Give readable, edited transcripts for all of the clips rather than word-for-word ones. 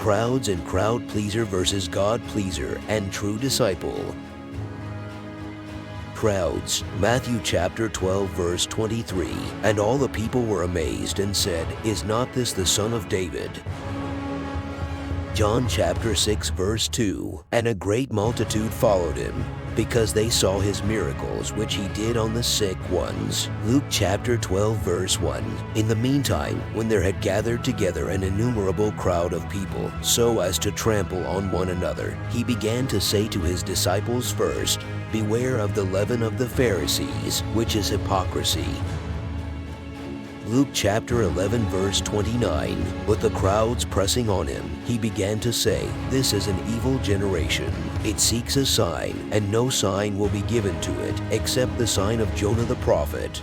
Crowds and crowd pleaser versus God pleaser and true disciple. Crowds. Matthew chapter 12 verse 23. And all the people were amazed and said, Is not this the son of David? John chapter 6 verse 2. And a great multitude followed him, because they saw his miracles which he did on the sick ones. Luke chapter 12 verse 1. In the meantime, when there had gathered together an innumerable crowd of people, so as to trample on one another, he began to say to his disciples first, Beware of the leaven of the Pharisees, which is hypocrisy. Luke chapter 11 verse 29. With the crowds pressing on him, he began to say, This is an evil generation. It seeks a sign, and no sign will be given to it, except the sign of Jonah the prophet.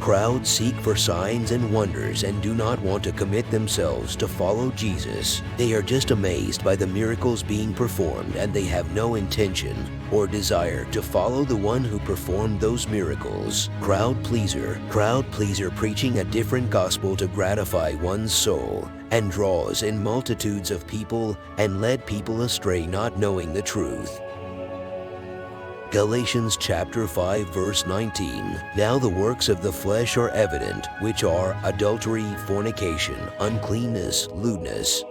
Crowds seek for signs and wonders and do not want to commit themselves to follow Jesus. They are just amazed by the miracles being performed, and they have no intention or desire to follow the one who performed those miracles. Crowd pleaser preaching a different gospel to gratify one's soul, and draws in multitudes of people and led people astray, not knowing the truth. Galatians chapter 5 verse 19. Now the works of the flesh are evident, which are adultery, fornication, uncleanness, lewdness.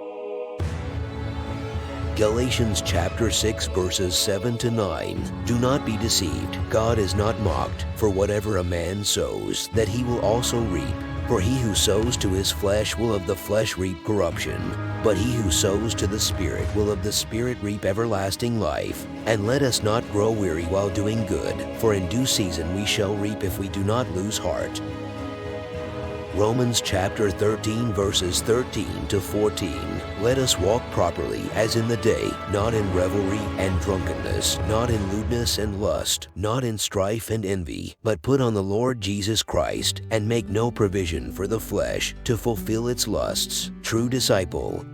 Galatians chapter 6 verses 7 to 9. Do not be deceived, God is not mocked, for whatever a man sows, that he will also reap. For he who sows to his flesh will of the flesh reap corruption, but he who sows to the Spirit will of the Spirit reap everlasting life. And let us not grow weary while doing good, for in due season we shall reap if we do not lose heart. Romans chapter 13 verses 13 to 14. Let us walk properly as in the day, not in revelry and drunkenness, not in lewdness and lust, not in strife and envy, but put on the Lord Jesus Christ, and make no provision for the flesh to fulfill its lusts. True disciple.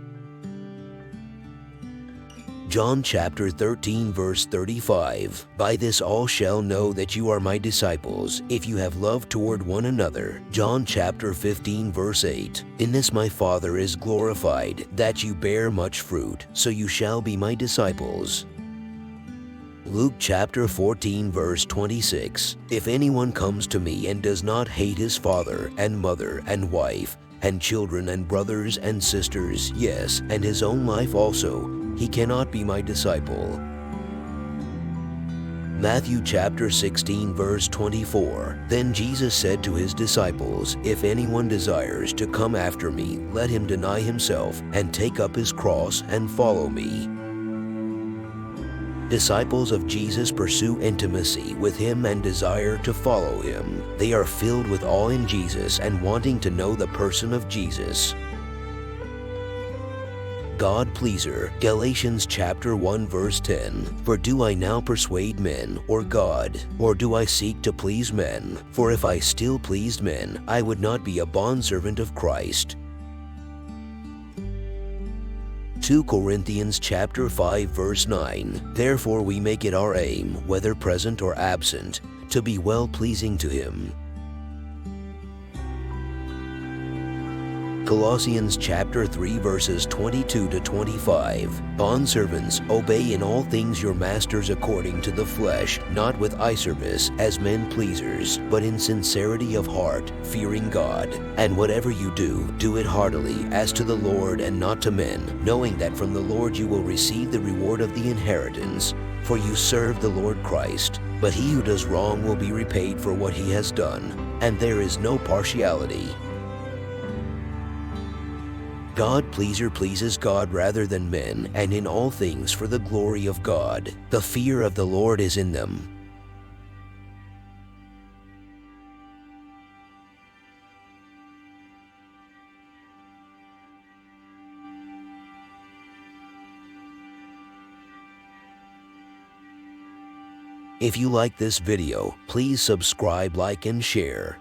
John chapter 13 verse 35. By this all shall know that you are my disciples, if you have love toward one another. John chapter 15 verse 8. In this my Father is glorified, that you bear much fruit, so you shall be my disciples. Luke chapter 14 verse 26. If anyone comes to me and does not hate his father and mother and wife and children and brothers and sisters, yes, and his own life also, he cannot be my disciple. Matthew chapter 16 verse 24. Then Jesus said to his disciples, If anyone desires to come after me, let him deny himself and take up his cross and follow me. Disciples of Jesus pursue intimacy with him and desire to follow him. They are filled with awe in Jesus and wanting to know the person of Jesus. God pleaser. Galatians chapter 1 verse 10. For do I now persuade men or God, or do I seek to please men? For if I still pleased men, I would not be a bondservant of Christ. 2 Corinthians chapter 5 verse 9. Therefore we make it our aim, whether present or absent, to be well-pleasing to him. Colossians chapter 3 verses 22 to 25. Bondservants, obey in all things your masters according to the flesh, not with eye service as men pleasers, but in sincerity of heart, fearing God. And whatever you do, do it heartily, as to the Lord and not to men, knowing that from the Lord you will receive the reward of the inheritance. For you serve the Lord Christ. But he who does wrong will be repaid for what he has done, and there is no partiality. God pleaser pleases God rather than men, and in all things for the glory of God. The fear of the Lord is in them. If you like this video, please subscribe, like, and share.